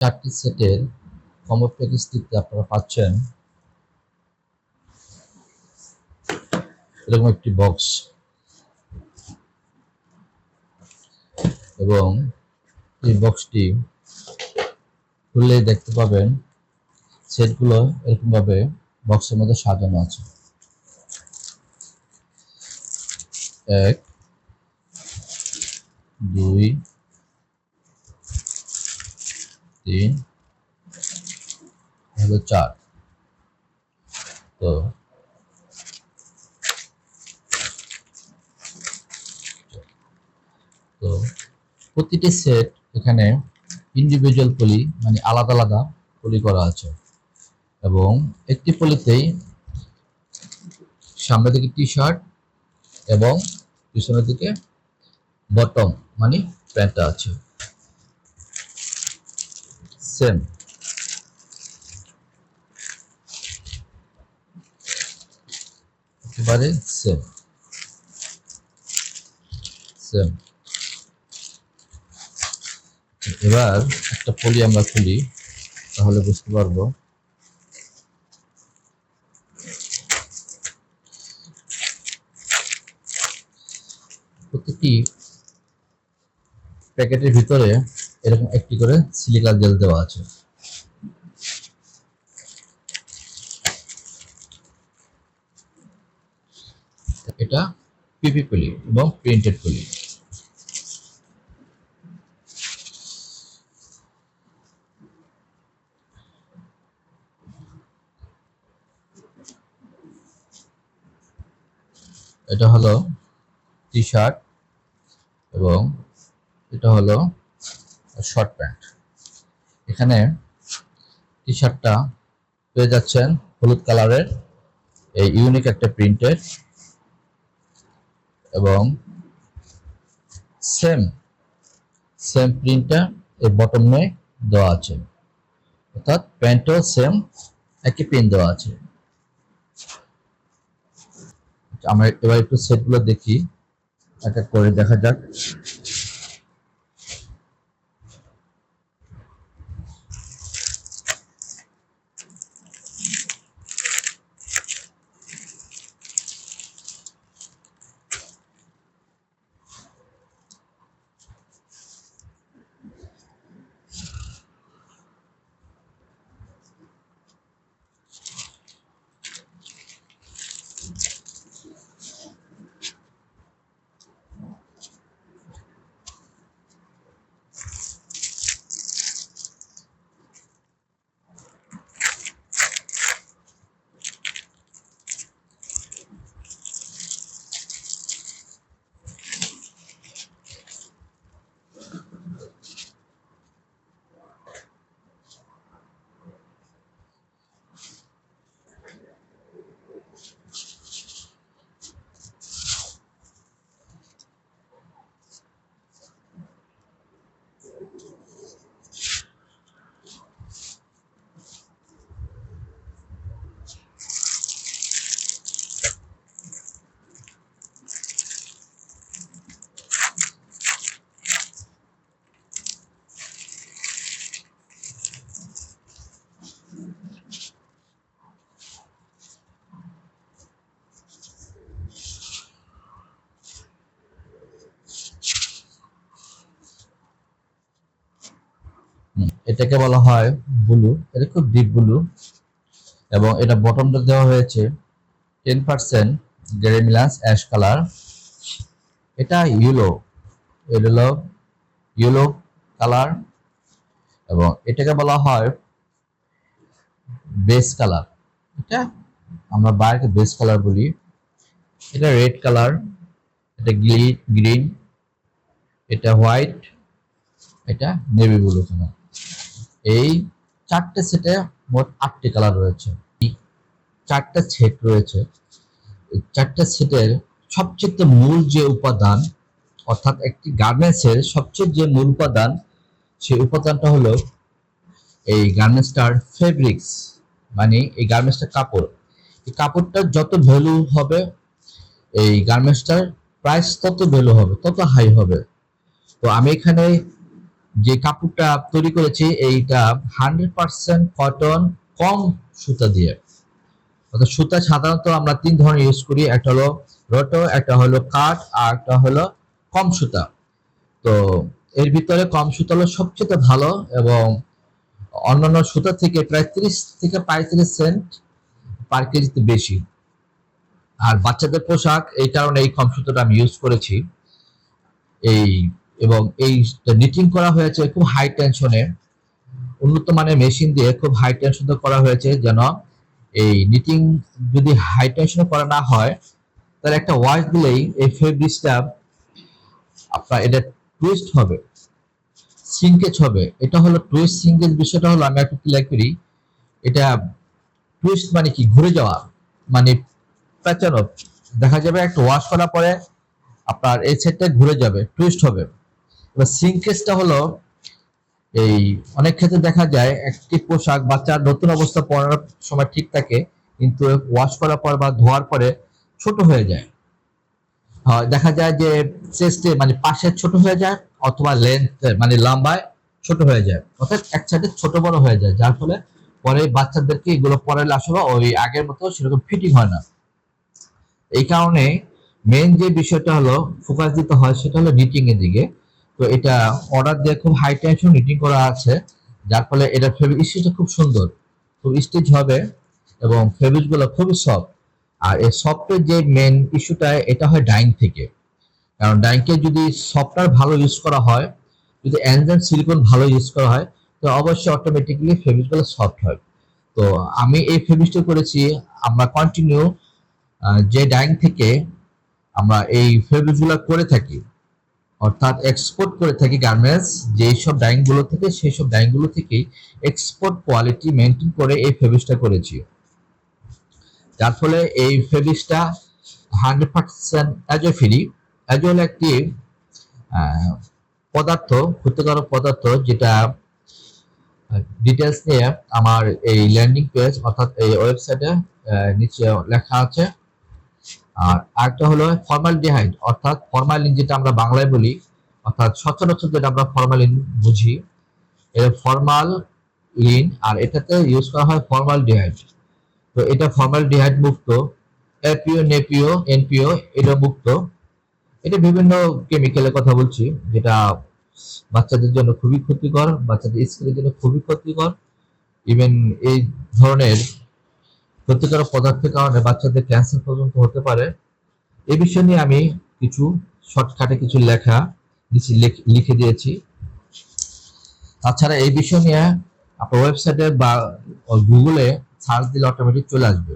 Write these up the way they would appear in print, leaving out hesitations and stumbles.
চারটি সেটের কম্বো প্যাকেজটিতে আপনারা পাচ্ছেন এরকম একটি বক্স এবং এই বক্সটি খুললেই দেখতে পাবেন সেটগুলো এরকমভাবে বক্সের মধ্যে সাজানো আছে। 1 2 3 হলো 4। তো তো প্রতিটি সেট এখানে ইন্ডিভিজুয়াল পলি মানে আলাদা আলাদা পলি করা আছে এবং একটি পলিতেই সামনের দিকে টি শার্ট এবং পিছনের দিকে বটম মানে প্যান্টটা আছে সেম। একেবারে সেম সেম। এবার একটা পলি আমরা খুলি তাহলে বুঝতে পারবো। প্রতিটি প্যাকেটের ভিতরে এরকম একটি করে সিলিকা জেল দেওয়া আছে। এটা পিপি পলি এবং প্রিন্টেড পলি। এটা হলো টি শার্ট এবং এটা হলো শর্ট প্যান্ট। এখানে টি শার্টটা পেয়ে যাচ্ছেন হলুদ কালারের এই ইউনিক একটা প্রিন্টের এবং সেম সেম প্রিন্টটা এই বটমে দেওয়া আছে, অর্থাৎ প্যান্টও সেম একই প্রিন্ট দেওয়া আছে। আমরা এবার একটু সেটগুলো দেখি, এক এক করে দেখা যাক। এটাকে বলা হয় ব্লু, এটা খুব ডিপ ব্লু এবং এটা বটমটা দেওয়া হয়েছে 10% গ্রেমিলাস অ্যাশ কালার। এটা ইয়েলো, এটা ইয়েলো কালার এবং এটাকে বলা হয় বেস কালার। এটা আমরা বাইরে বেস কালার বলি। এটা রেড কালার, এটা গ্রিন, এটা হোয়াইট, এটা নেভি ব্লু কালার। এই চারটে সেটে মোট 8টি কালার রয়েছে। চারটা সেট রয়েছে। চারটা সেটের সবচেয়ে মূল যে উপাদান, অর্থাৎ একটি গার্মেন্টসের সবচেয়ে যে মূল উপাদান, সেই উপাদানটা হলো এই গার্মেন্টসটার ফেব্রিক্স, মানে এই গার্মেন্টসটার কাপড়। এই কাপড়টার যত ভ্যালু হবে এই গার্মেন্টসটার প্রাইস তত ভ্যালু হবে, তত হাই হবে। তো আমি এখানে যে কাপড়টা তৈরি করেছি এইটা 100% কটন, কম সুতা দিয়ে। অর্থাৎ সুতা সাধারণত আমরা 3 ধরনের ইউজ করি, একটা হলো রটো, একটা হলো কাঠ, আর একটা হলো কম সুতা। তো এর ভিতরে কম সুতা হলো সবচেয়ে ভালো এবং অন্যান্য সুতা থেকে প্রায় 30 থেকে 35 সেন্ট পার কেজিতে বেশি। আর বাচ্চাদের পোশাক এই কারণে এই কম সুতাটা আমি ইউজ করেছি। এই এবং এই নিটিং করা হয়েছে খুব হাই টেনশনে, উন্নত মানের মেশিন দিয়ে খুব হাই টেনশনে করা হয়েছে, যেন এই নিটিং যদি হাই টেনশনে করা না হয় তাহলে একটা ওয়াশ দিলেই এই ফেব্রিক্সটা আপনার এটা টুইস্ট হবে, সিঙ্কেজ হবে। এটা হলো টুইস্ট সিঙ্কেজ। বিষয়টা হলো আমি একটু ক্লিয়ার করি। এটা টুইস্ট মানে কি, ঘুরে যাওয়া, মানে প্যাচানো। দেখা যাবে একটা ওয়াশ করার পরে আপনার এই সাইডটা ঘুরে যাবে, টুইস্ট হবে। এবার সিঙ্কেজটা হলো এই অনেক ক্ষেত্রে দেখা যায় একটি পোশাক বাচ্চার নতুন অবস্থা পরার সময় ঠিক থাকে, কিন্তু ওয়াশ করার পর বা ধোয়ার পরে ছোট হয়ে যায়। দেখা যায় যে চেস্টে মানে পাশে ছোট হয়ে যায়, অথবা লেন্থ মানে লম্বায় ছোট হয়ে যায়, অর্থাৎ এক সাইডে ছোট বড় হয়ে যায়, যার ফলে পরে বাচ্চাদেরকে এগুলো পরালে আসলে ওই আগের মতো সেরকম ফিটিং হয় না। এই কারণে মেন যে বিষয়টা হলো ফোকাস দিতে হয় সেটা হলো নিটিং এর দিকে। তো এটা অর্ডার দিয়ে খুব হাই টেনশন নিটিং করা আছে, যার ফলে এটা ফেব্রিক স্টিচটা খুব সুন্দর, খুব স্টিচ হবে এবং ফেব্রিক গুলো খুবই সফট। আর এই সফটের যে মেন ইস্যুটা এটা হয় ডাইং থেকে। কারণ ডাইংকে যদি সফটওয়্যার ভালো ইউজ করা হয়, যদি এনজাইম সিলিকন ভালো ইউজ করা হয়, তো অবশ্যই অটোমেটিক্যালি ফেব্রিকগুলো সফট হয়। তো আমি এই ফেব্রিকটা করেছি, আমরা কন্টিনিউ যে ডাইং থেকে আমরা এই ফেব্রিকগুলো করে থাকি, অর্থাৎ এক্সপোর্ট করে থাকি গার্মেন্টস যেই সব ডাইংগুলো থেকে, সেই সব ডাইংগুলো থেকেই এক্সপোর্ট কোয়ালিটি মেনটেন করে এই ফেব্রিকটা করেছি, যার ফলে এই ফেব্রিকটা 100% অ্যাজো ফ্রি। অ্যাজো হলো একটি পদার্থ, ক্ষতিকারক পদার্থ, যেটা ডিটেলস নিয়ে আমার এই ল্যান্ডিং পেজ অর্থাৎ এই ওয়েবসাইটে নিচে লেখা আছে। আর আরেকটা হলো ফর্মালডিহাইড, অর্থাৎ ফরমালিন, যেটা আমরা বাংলায় বলি, অর্থাৎ সচরাচর যেটা আমরা ফরমালিন বুঝি, এর ফরমালিন, আর এটাতে ইউজ করা হয় ফর্মালডিহাইড। তো এটা ফর্মালডিহাইড মুক্ত, এপিও, নেপিও, এনপিও এটা মুক্ত। এটা বিভিন্ন কেমিক্যালের কথা বলছি, যেটা বাচ্চাদের জন্য খুবই ক্ষতিকর, বাচ্চাদের স্কিনের জন্য খুবই ক্ষতিকর। ইভেন এই ধরনের ক্ষতিকারক পদার্থের কারণে বাচ্চাদের ক্যান্সার পর্যন্ত হতে পারে। এই বিষয় নিয়ে আমি কিছু শর্টকাটে কিছু লেখা লিখে দিয়েছি। তাছাড়া এই বিষয় নিয়ে আপনার ওয়েবসাইটে বা গুগলে সার্চ দিলে অটোমেটিক চলে আসবে।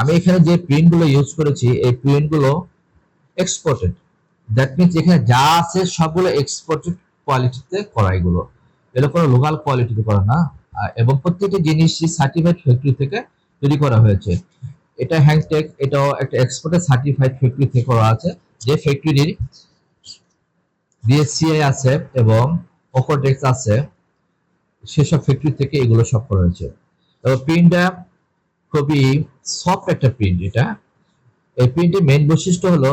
আমি এখানে যে প্রিন্টগুলো ইউজ করেছি, এই প্রিন্টগুলো এক্সপোর্টেড। দ্যাট মিনস এখানে যা আছে সবগুলো এক্সপোর্টেড কোয়ালিটিতে করা, এগুলো কোনো লোকাল কোয়ালিটিতে করা না। এবং প্রত্যেকটি জিনিসই সার্টিফাইড ফ্যাক্টরি থেকে তৈরি করা হয়েছে। এটা হ্যাংটেক, এটাও একটা এক্সপোর্টেড সার্টিফাইড ফ্যাক্টরি থেকে করা আছে, যে ফ্যাক্টরির বিএসসিআই আছে এবং ওকোটেক্স আছে, সেসব ফ্যাক্টরি থেকে এগুলো সব করা হয়েছে। এবং প্রিন্টটা খুবই সফট একটা প্রিন্ট। এটা এই প্রিন্টের মেইন বৈশিষ্ট্য হলো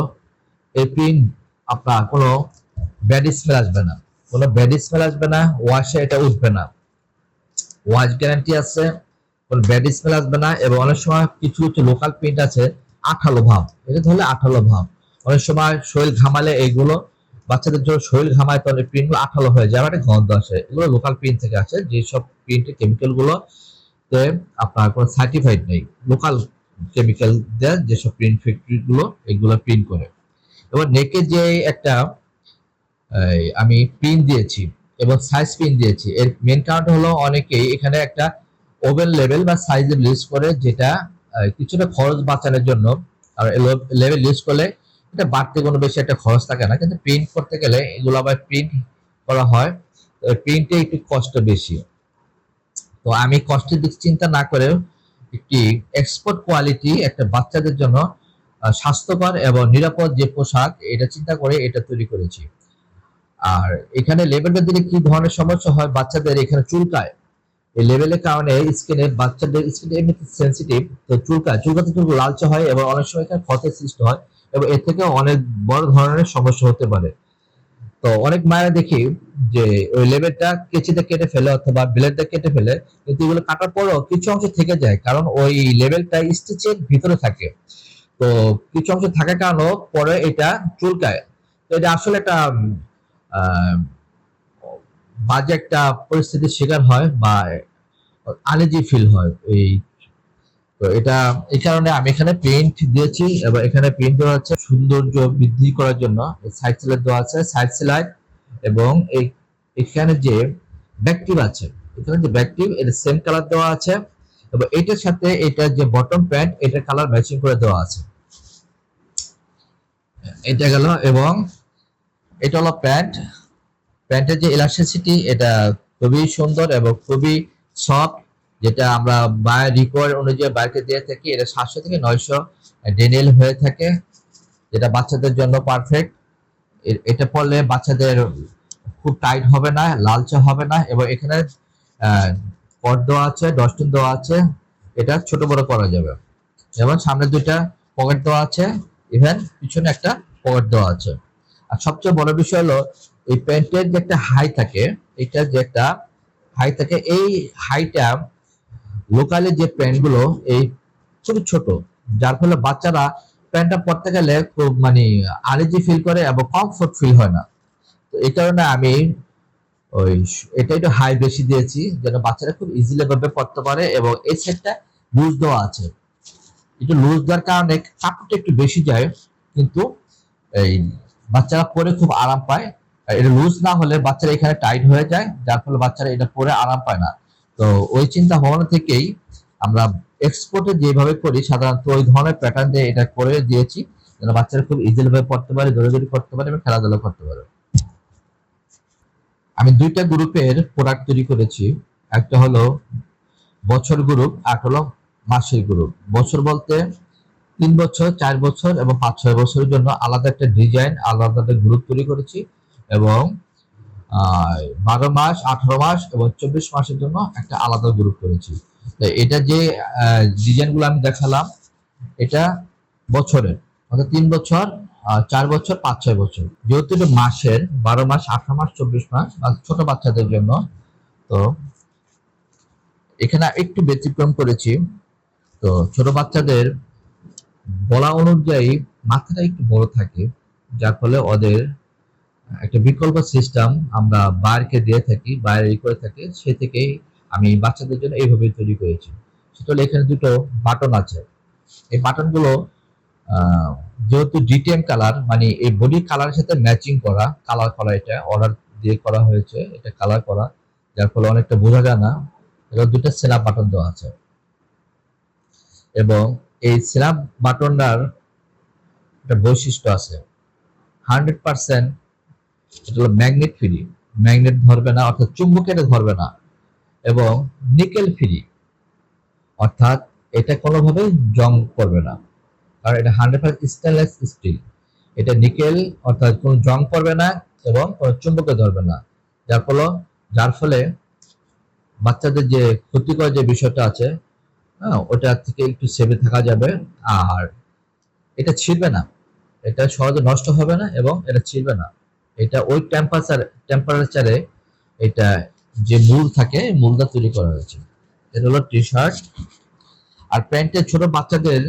এই প্রিন্ট আপনার কোনো ব্যাড স্মেল আসবে না, কোনো ব্যাড স্মেল আসবে না, ওয়াশে এটা উঠবে না, ওয়াশ গ্যারান্টি আছে, কোনো ব্যাড স্মেল আসবে না। এবং অনেক সময় কিছু কিছু লোকাল প্রিন্ট আছে আঠালো ভাব, এটা ধরলে আঠালো ভাব, অনেক সময় শরীর ঘামালে এইগুলো বাচ্চাদের জন্য শরীর ঘামায় তাহলে প্রিন্টগুলো আঠালো হয়ে যায়, একটা গন্ধ আসে। এগুলো লোকাল প্রিন্ট থেকে আসে, যেসব প্রিন্টের কেমিক্যাল গুলো আপনার কোনো সার্টিফাইড নেই, লোকাল কেমিক্যাল দেয় যেসব প্রিন্ট ফ্যাক্টরি গুলো এগুলো প্রিন্ট করে। এবার নেকে যে একটা আমি প্রিন্ট দিয়েছি এবং সাইজ প্রিন্ট দিয়েছি, এর মেন কারণ হলো অনেকেই এখানে একটা ওভেন লেভেল বা সাইজ ইউজ করে, যেটা কিছুটা খরচ বাঁচানোর জন্য। আর লেভেল ইউজ করলে এটা বাড়তে কোনো বেশি একটা খরচ থাকে না, কিন্তু প্রিন্ট করতে গেলে এগুলো আবার প্রিন্ট করা হয়, প্রিন্টে একটু কষ্ট বেশি। তো আমি কষ্টের দিক চিন্তা না করে একটি এক্সপোর্ট কোয়ালিটি একটা বাচ্চাদের জন্য স্বাস্থ্যকর এবং নিরাপদ যে পোশাক, এটা চিন্তা করে এটা তৈরি করেছি। আর এখানে লেভেলটা দিলে কি ধরনের সমস্যা হয়, বাচ্চাদের এখানে চুলকায়, এই লেভেলের কারণে স্কিনে, বাচ্চাদের স্কিন এমনিতে সেন্সিটিভ, তো চুলকাতে চুল লালচে হয় এবং অনেক সময় এখানে ক্ষতের সৃষ্টি হয় এবং এর থেকে অনেক বড় ধরনের সমস্যা হতে পারে। তো অনেক মায়েরা দেখি যে ওই লেবেলটা কেচিতে কেটে ফেলে অথবা ব্লেড দিয়ে কেটে ফেলে, কিন্তু এগুলো কাটার পরও কিছু অংশ থেকে যায়, কারণ ওই লেবেলটা স্টিচের ভিতরে থাকে। তো কিছু অংশ থাকার কারণে পরে এটা চুলকায়। তো এটা আসলে একটা আহ, বাজে একটা পরিস্থিতির শিকার হয় বা আনইজি ফিল হয় এই। তো এটা এই কারণে আমি এখানে পেইন্ট দিয়েছি, এবং এখানে পেইন্ট দেওয়া হচ্ছে সৌন্দর্য বৃদ্ধি করার জন্য। সাইড স্লাইড দেওয়া আছে, সাইড স্লাইড, এবং এই এখানে যে ব্যাকটিভ আছে, এখানে যে ব্যাকটিভ এটা সেম কালার দেওয়া আছে, এবং এটার সাথে এটা যে বটম প্যান্ট এটার কালার ম্যাচিং করে দেওয়া আছে। এটা গেল, এবং এটা হলো প্যান্ট। প্যান্টের যে ইলাস্টিসিটি এটা খুবই সুন্দর এবং খুবই সফট, যেটা আমরা বায়ের রিকোয়ার অনুযায়ী বাইরে দিয়ে থাকি। এটা 700 থেকে 900 ডেনিয়েল হয়ে থাকে, যেটা বাচ্চাদের জন্য পারফেক্ট। এটা পরলে বাচ্চাদের খুব টাইট হবে না, লালচে হবে না, এবং এখানে কট দেওয়া আছে, ডস্টিন দেওয়া আছে, এটা ছোট বড় করা যাবে। যেমন সামনে দুইটা পকেট দেওয়া আছে, ইভেন পিছনে একটা পকেট দেওয়া আছে। আর সবচেয়ে বড় বিষয় হলো এই প্যান্টের যে একটা হাই থাকে, এটা যে একটা হাই থাকে, এই হাইটা লোকালি যে প্যান্ট গুলো এই খুব ছোট, যার ফলে বাচ্চারা প্যান্টটা পরতে গেলে খুব মানে আনইজি ফিল করে এবং কমফোর্ট ফিল হয় না। তো এই কারণে আমি ওই এটা একটু হাই বেশি দিয়েছি, যেন বাচ্চারা খুব ইজিলি ভাবে পড়তে পারে। এবং এই সেটটা লুজ দেওয়া আছে, একটু লুজ দেওয়ার কারণে কাপড়টা একটু বেশি যায়, কিন্তু এই বাচ্চারা পরে খুব আরাম পায়। আর এটা লুজ না হলে বাচ্চারা এখানে টাইট হয়ে যায়, যার ফলে বাচ্চারা এটা পরে আরাম পায় না। তো ওই চিন্তা ভাবনা থেকেই আমরা এক্সপোর্টে যেভাবে করি সাধারণত ওই ধরনের প্যাটার্ন দিয়ে এটা করে দিয়েছি, যেন বাচ্চারা খুব ইজিলি ভাবে পড়তে পারে, দৌড়াদৌড়ি করতে পারে এবং খেলাধুলা করতে পারে। আমি দুইটা গ্রুপের প্রোডাক্ট তৈরি করেছি, একটা হলো বছর গ্রুপ, আর হলো মাসের গ্রুপ। বছর বলতে 3 বছর, 4 বছর এবং 5-6 বছরের জন্য আলাদা একটা ডিজাইন, আলাদা একটা গ্রুপ তৈরি করেছি, এবং 12 মাস, 18 মাস এবং 24 মাসের জন্য একটা আলাদা গ্রুপ করেছি। তো এটা যে ডিজাইন গুলো আমি দেখালাম, এটা বছরের, অর্থাৎ 3 বছর, 4 বছর, 5-6 বছর। যেহেতু এটা মাসের, 12 মাস, 18 মাস, 24 মাস ছোট বাচ্চাদের জন্য, তো এখানে একটু ব্যতিক্রম করেছি। তো ছোট বাচ্চাদের বলা অনুযায়ী মাথাটা একটু বড় থাকে, যার ফলে ওদের একটা বিকল্প সিস্টেম আমরা বাইরকে দিয়ে থাকি, বাইরে করে থাকি, সে থেকেই আমি বাচ্চাদের জন্য এইভাবে তৈরি করেছি। সেটা এখানে দুটো বাটন আছে। এই বাটন গুলো যেহেতু ডিটিএম কালার, মানে এই বডি কালারের সাথে ম্যাচিং করা, কালার করা, এটা অর্ডার দিয়ে করা হয়েছে, এটা কালার করা, যার ফলে অনেকটা বোঝা যায় না। এটা দুটো স্ন্যাপ বাটন দেওয়া আছে, এবং এই স্ন্যাপ বাটনটার একটা বৈশিষ্ট্য আছে, 100% এটা হলো ম্যাগনেট ফ্রি। ম্যাগনেট ধরবে না, অর্থাৎ চুম্বকের ধরবে না, এবং নিকেল ফ্রি, অর্থাৎ এটা কোনোভাবে জং করবে না, কারণ এটা 100% স্টেনলেস স্টিল। এটা নিকেল, অর্থাৎ কোনো জং করবে না এবং কোনো চুম্বকে ধরবে না, যার ফলে বাচ্চাদের যে ক্ষতিকর যে বিষয়টা আছে, হ্যাঁ, ওটা থেকে একটু সেভে থাকা যাবে। আর এটা ছিঁড়বে না, এটা সহজে নষ্ট হবে না, এবং এটা ছিঁড়বে না। এটা ওই টেম্পারেচারে এটা যে মূল থাকে, মূলটা তৈরি করা হয়েছে। এটা হলো টি শার্ট। আর প্যান্টের ছোট বাচ্চাদের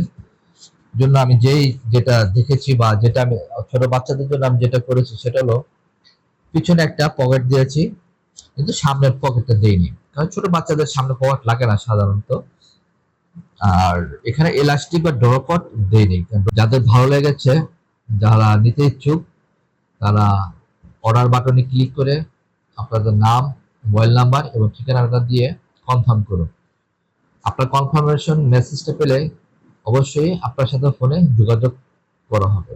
জন্য আমি যেটা দেখেছি, বা যেটা আমি ছোট বাচ্চাদের জন্য আমি যেটা করেছি, সেটা হলো পিছনে একটা পকেট দিয়েছি, কিন্তু সামনের পকেটটা দেইনি, কারণ ছোট বাচ্চাদের সামনে পকেট লাগে না সাধারণত। আর এখানে এলাস্টিক বা ড্রপট দেইনি। যাদের ভালো লেগেছে, যারা নিতে ইচ্ছুক, তারা অর্ডার বাটনে ক্লিক করে আপনাদের নাম, মোবাইল নাম্বার এবং ঠিকানাটা দিয়ে কনফার্ম করুন। আপনার কনফার্মেশন মেসেজটা পেলে অবশ্যই আপনার সাথে ফোনে যোগাযোগ করা হবে।